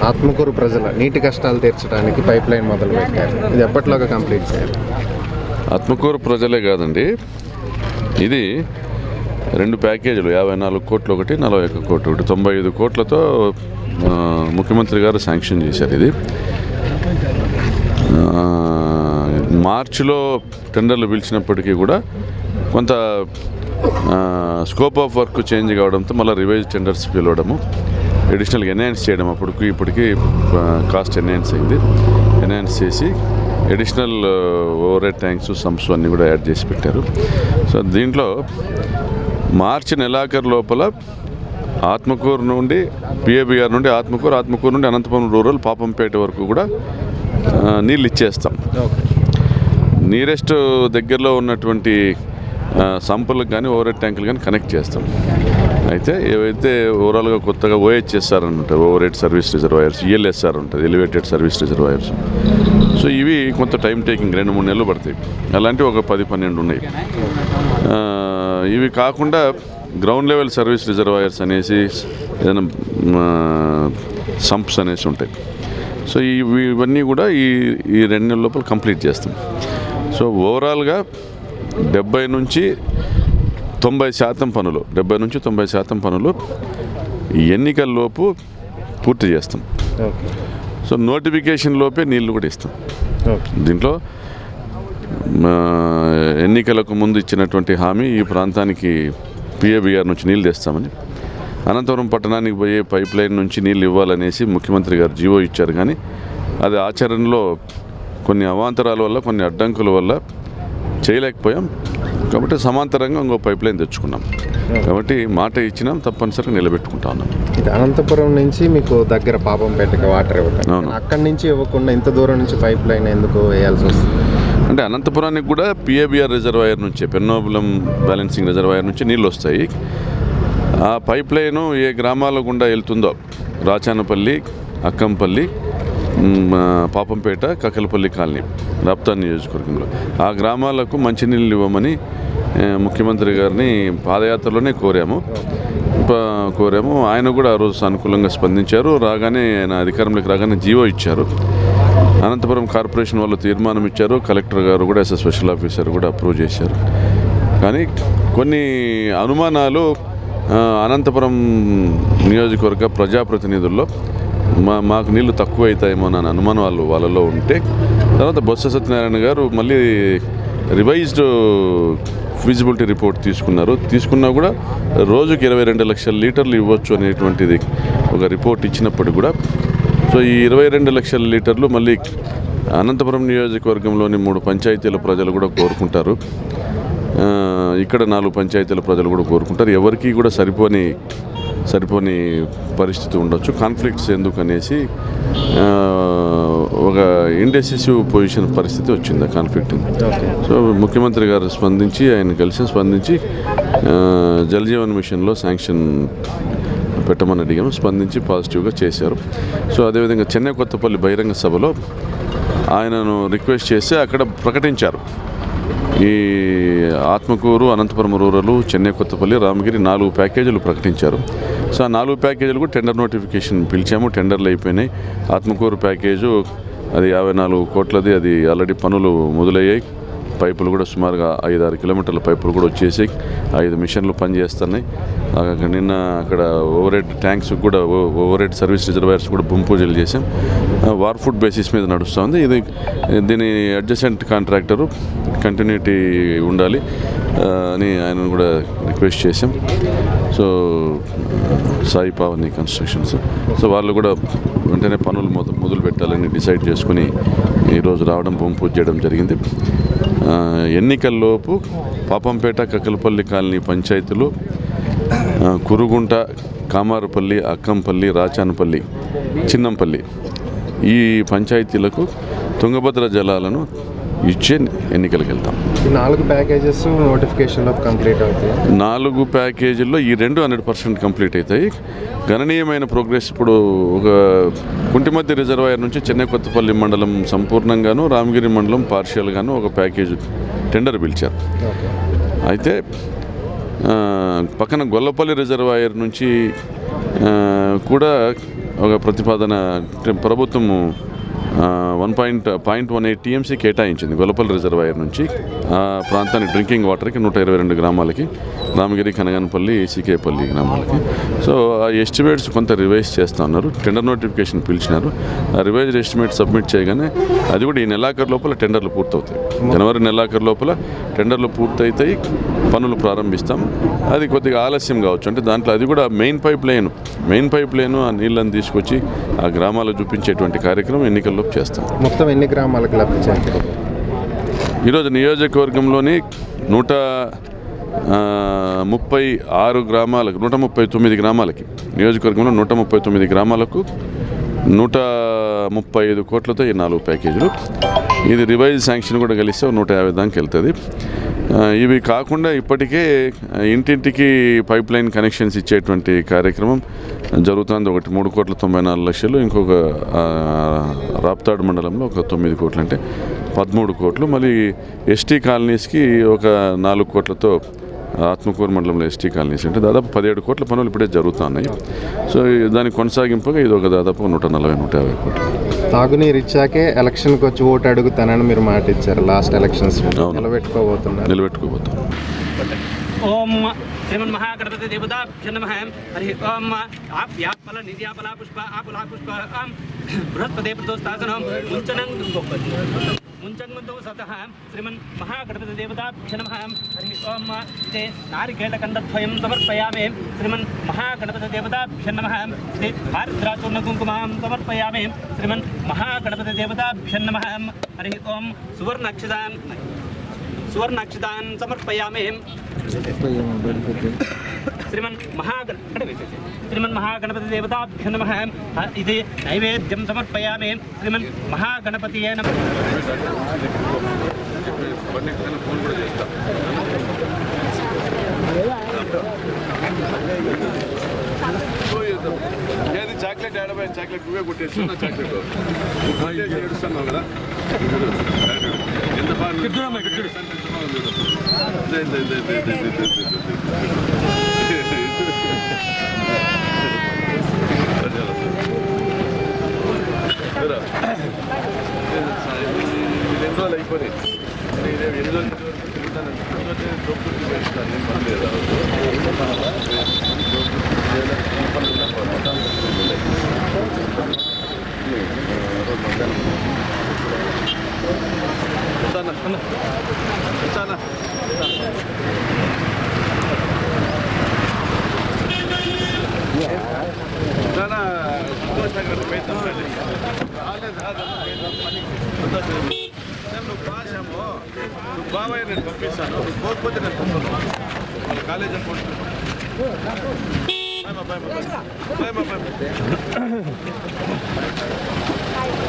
ఆత్మకూరు ప్రజల నీటి కష్టాలు తీర్చడానికి పైప్ లైన్ మొదలుపెట్టారు. ఇది ఎప్పటిలోగా కంప్లీట్ చేయాలి? ఆత్మకూరు ప్రజలే కాదండి, ఇది 2 ప్యాకేజీలు, 54 కోట్లు ఒకటి, 41 కోట్లు ఒకటి, 95 కోట్లతో ముఖ్యమంత్రి గారు శాంక్షన్ చేశారు. ఇది మార్చిలో టెండర్లు పిలిచినప్పటికీ కూడా కొంత స్కోప్ ఆఫ్ వర్క్ చేంజ్ కావడంతో మళ్ళీ రివైజ్ టెండర్స్ పిలవడము, అడిషనల్గా ఎన్హాన్స్ చేయడం, ఇప్పటికీ కాస్ట్ ఎన్హాన్స్ అయింది. ఎన్హాన్స్ చేసి additional over head tanks, sumps అన్నీ కూడా యాడ్ చేసి పెట్టారు. సో దీంట్లో మార్చి నెలాఖరు లోపల ఆత్మకూరు నుండి పిఏబిఆర్ నుండి ఆత్మకూరు నుండి అనంతపురం రూరల్ పాపంపేట వరకు కూడా నీళ్ళు ఇచ్చేస్తాం. నీరెస్ట్ దగ్గరలో ఉన్నటువంటి సంపులకు కానీ ఓవర్ హెడ్ ట్యాంకులు కానీ కనెక్ట్ చేస్తాం. అయితే ఏవైతే ఓవరాల్గా కొత్తగా ఓహెచ్ఎస్ఆర్ అని ఉంటారు, over head service reservoirs, ELSR ఉంటుంది, ఎలివేటెడ్ సర్వీస్ రిజర్వాయర్స్. సో ఇవి కొంత టైం టేకింగ్, 2-3 నెలలు పడతాయి. అలాంటివి ఒక 10-12 ఉన్నాయి. ఇవి కాకుండా గ్రౌండ్ లెవెల్ సర్వీస్ రిజర్వాయర్స్ అనేసి ఏదైనా సంప్స్ అనేసి ఉంటాయి. సో ఇవన్నీ కూడా ఈ 2 నెలల లోపల కంప్లీట్ చేస్తాం. సో ఓవరాల్గా 70 నుంచి 90% పనులు, 70 నుంచి 90% పనులు ఎన్నికల్లోపు పూర్తి చేస్తాం. సో నోటిఫికేషన్ లోపే నీళ్లు కూడా ఇస్తాం. దీంట్లో ఎన్నికలకు ముందు ఇచ్చినటువంటి హామీ, ఈ ప్రాంతానికి పిఏబిఆర్ నుంచి నీళ్ళు తెస్తామని, అనంతపురం పట్టణానికి పోయే పైప్ లైన్ నుంచి నీళ్ళు ఇవ్వాలనేసి ముఖ్యమంత్రి గారు జీవో ఇచ్చారు. కానీ అది ఆచరణలో కొన్ని అవాంతరాల వల్ల, కొన్ని అడ్డంకుల వల్ల చేయలేకపోయాం. కాబట్టి సమాంతరంగా ఇంకో పైప్ లైన్ తెచ్చుకున్నాం. కాబట్టి మాట ఇచ్చినాం, తప్పనిసరిగా నిలబెట్టుకుంటా ఉన్నాం. అనంతపురం నుంచి మీకు దగ్గర పాపంపేటకి వాటర్ ఇవ్వటం, అక్కడి నుంచి ఇవ్వకుండా ఇంత దూరం నుంచి పైప్ లైన్ ఎందుకు వేయాల్సి వస్తుంది? అంటే అనంతపురానికి కూడా పిఏబిఆర్ రిజర్వాయర్ నుంచే, పెన్నోబులం బ్యాలెన్సింగ్ రిజర్వాయర్ నుంచి నీళ్ళు వస్తాయి. ఆ పైప్ లైను ఏ గ్రామాల గుండా వెళ్తుందో, రాచానపల్లి, అక్కంపల్లి, పాపంపేట, కక్కలపల్లి కాలనీ, రాప్తా నియోజకవర్గంలో ఆ గ్రామాలకు మంచినీళ్ళు ఇవ్వమని ముఖ్యమంత్రి గారిని పాదయాత్రలోనే కోరాము. ఆయన కూడా ఆ రోజు సానుకూలంగా స్పందించారు. ఆయన అధికారంలోకి రాగానే జీవో ఇచ్చారు. అనంతపురం కార్పొరేషన్ వాళ్ళు తీర్మానం ఇచ్చారు. కలెక్టర్ గారు కూడా, స్పెషల్ ఆఫీసర్ కూడా అప్రూవ్ చేశారు. కానీ కొన్ని అనుమానాలు అనంతపురం నియోజకవర్గ ప్రజాప్రతినిధుల్లో మాకు నీళ్లు తక్కువ అవుతాయేమో అని అనుమానం వాళ్ళలో ఉంటే, తర్వాత బొత్స సత్యనారాయణ గారు మళ్ళీ రివైజ్డ్ ఫీజిబిలిటీ రిపోర్ట్ తీసుకున్నా కూడా రోజుకి 22 లక్షల లీటర్లు ఇవ్వచ్చు అనేటువంటిది ఒక రిపోర్ట్ ఇచ్చినప్పుడు కూడా, సో ఈ 22 లక్షల లీటర్లు మళ్ళీ అనంతపురం నియోజకవర్గంలోని 3 పంచాయతీల ప్రజలు కూడా కోరుకుంటారు. ఇక్కడ 4 పంచాయతీల ప్రజలు కూడా కోరుకుంటారు. ఎవరికి కూడా సరిపోని పరిస్థితి ఉండొచ్చు. కాన్ఫ్లిక్ట్స్ ఎందుకనేసి ఒక ఇండెసిసివ్ పొజిషన్ పరిస్థితి వచ్చింది, ఆ కాన్ఫ్లిక్ట్. సో ముఖ్యమంత్రి గారు ఆయన కలిసి స్పందించి జల్ జీవన్ మిషన్లో శాంక్షన్ పెట్టమని అడిగాము. స్పందించి పాజిటివ్గా చేశారు. సో అదేవిధంగా చెన్నై కొత్తపల్లి బహిరంగ సభలో ఆయనను రిక్వెస్ట్ చేసి అక్కడ ప్రకటించారు, ఈ ఆత్మకూరు, అనంతపురం రూరల్, చెన్నై కొత్తపల్లి, రామగిరి 4 ప్యాకేజీలు ప్రకటించారు. సో ఆ 4 ప్యాకేజీలు కూడా టెండర్ నోటిఫికేషన్ పిలిచాము. టెండర్లు అయిపోయినాయి. ఆత్మకూరు ప్యాకేజు అది 54 కోట్లది, అది ఆల్రెడీ పనులు మొదలయ్యాయి. పైపులు కూడా సుమారుగా 5-6 కిలోమీటర్ల పైపులు కూడా వచ్చేసి 5 మిషన్లు పనిచేస్తున్నాయి. నిన్న అక్కడ ఓవర్ హెడ్ ట్యాంక్స్ కూడా, ఓవర్ హెడ్ సర్వీస్ రిజర్వాయర్స్ కూడా భూమి పూజలు చేసాం. వార్ఫుడ్ బేసిస్ మీద నడుస్తుంది. దీని అడ్జసెంట్ కాంట్రాక్టరు కంటిన్యూటీ ఉండాలి అని ఆయన కూడా రిక్వెస్ట్ చేసాం. So Sai Pavani constructions, so వాళ్ళు కూడా వెంటనే పనులు మొదలు పెట్టాలని డిసైడ్ చేసుకుని ఈరోజు రావడం, భూమి పూజ చేయడం జరిగింది. ఎన్నికల్లోపు పాపంపేట, కక్కలపల్లి కాలనీ పంచాయతీలు, కురుగుంట, కామారపల్లి, అక్కంపల్లి, రాచానపల్లి, చిన్నంపల్లి ఈ పంచాయతీలకు తుంగభద్ర జలాలను ఇచ్చే ఎన్నికలకు వెళ్తాం. 4 ప్యాకేజెస్ నోటిఫికేషన్లో కంప్లీట్ అవుతాయి. 4 ప్యాకేజీల్లో ఈ 2 100% కంప్లీట్ అవుతాయి. గణనీయమైన ప్రోగ్రెస్ ఇప్పుడు ఒక కుంటిమద్ది రిజర్వాయర్ నుంచి చెన్నై కొత్తపల్లి మండలం సంపూర్ణంగాను, రామగిరి మండలం పార్షియల్గాను ఒక ప్యాకేజ్ టెండర్ పిలిచారు. అయితే పక్కన గొల్లపల్లి రిజర్వాయర్ నుంచి కూడా ఒక ప్రతిపాదన ప్రభుత్వము 1.18 టీఎంసీ కేటాయించింది గొల్లపల్లి రిజర్వాయర్ నుంచి ఆ ప్రాంతానికి డ్రింకింగ్ వాటర్కి 122 గ్రామాలకి, రామగిరి, కనగానపల్లి, సీకేపల్లి గ్రామాలకి. సో ఆ ఎస్టిమేట్స్ కొంత రివైజ్ చేస్తూ ఉన్నారు. టెండర్ నోటిఫికేషన్ పిలిచినారు. ఆ రివైజ్డ్ ఎస్టిమేట్ సబ్మిట్ చేయగానే అది కూడా ఈ నెలాఖరు లోపల టెండర్లు పూర్తవుతాయి. జనవరి నెలాఖరు లోపల టెండర్లు పూర్తయితాయి, పనులు ప్రారంభిస్తాం. అది కొద్దిగా ఆలస్యం కావచ్చు, అంటే దాంట్లో అది కూడా మెయిన్ పైప్ లైన్ ఆ నీళ్ళని తీసుకొచ్చి ఆ గ్రామాలకు చూపించేటువంటి కార్యక్రమం ఎన్నికల్లో చేస్తాం. మొత్తం ఎన్ని గ్రామాలకు లబ్ధి చేస్తారు? ఈరోజు నియోజకవర్గంలోని 136 గ్రామాలకు, 139 గ్రామాలకి, నియోజకవర్గంలో 139 గ్రామాలకు 135 కోట్లతో ఈ 4 ప్యాకేజీలు. ఇది రివైజ్ శాంక్షన్ కూడా కలిస్తే 150 దాకా వెళ్తుంది. ఇవి కాకుండా ఇప్పటికే ఇంటింటికి పైప్ లైన్ కనెక్షన్స్ ఇచ్చేటువంటి కార్యక్రమం జరుగుతుంది. ఒకటి 3,94,00,000, ఇంకొక రాప్తాడు మండలంలో ఒక 9 కోట్లు, అంటే 13 కోట్లు. మళ్ళీ ఎస్టీ కాలనీస్కి ఒక 4 కోట్లతో, ఆత్మకూరు మండలంలో ఎస్టీ కాలనీస్ అంటే దాదాపు 17 కోట్ల పనులు ఇప్పుడే జరుగుతున్నాయి. సో దానికి కొనసాగింపుగా ఇది ఒక దాదాపు 140-150 కోట్లు. తాగునీరు ఇచ్చాకే ఎలక్షన్కి వచ్చి ఓటు అడుగుతానని మీరు మాట ఇచ్చారు లాస్ట్ ఎలక్షన్స్. నిలబెట్టుకోబోతున్నారు. ఓం శ్రీమన్మహాగణపతి దేవతాభ్యో నమః. హరి ఓం ఆప్యాపల నిద్యాపల పుష్ప ఆపుల పుష్ప బృహస్పతి ప్రదోస్తాసనం ముంచంగుంతో సతః శ్రీమన్మహాగణపతి దేవతాభ్యో నమః. హరి ఓం తే నారికేళకండద్వయం సమర్పయామి. శ్రీమన్మహాగణపతి దేవతాభ్యో నమః. తే ఆర్ద్రాచూర్ణ కుంకుమాం సమర్పయామి. శ్రీమన్మహాగణపతి దేవతాభ్యో నమః. హరి ఓం సువర్ణాక్షతాన్ సమర్పయామి. శ్రీమన్మహాగణపతి దేవతాభ్యో నమః. ఇది నైవేద్యం సమర్పయామి. శ్రీమన్మహాగణపతియే నమః. ఏది చాక్లెట్ ఆడబోయే చాక్లెట్ నువ్వే కొట్టేస్తున్నా. చాక్లెట్ ఏడుస్తున్నావు కదా, ఎంత బాగా రోజులు అయిపోయి ఎన్ని రోజులు తిరుగుతాను. బాబాయ్ నేను పంపిస్తాను, పోకపోతే నేను పంపుతాను. వాళ్ళ కాలేజ్ అనుకుంటున్నాను.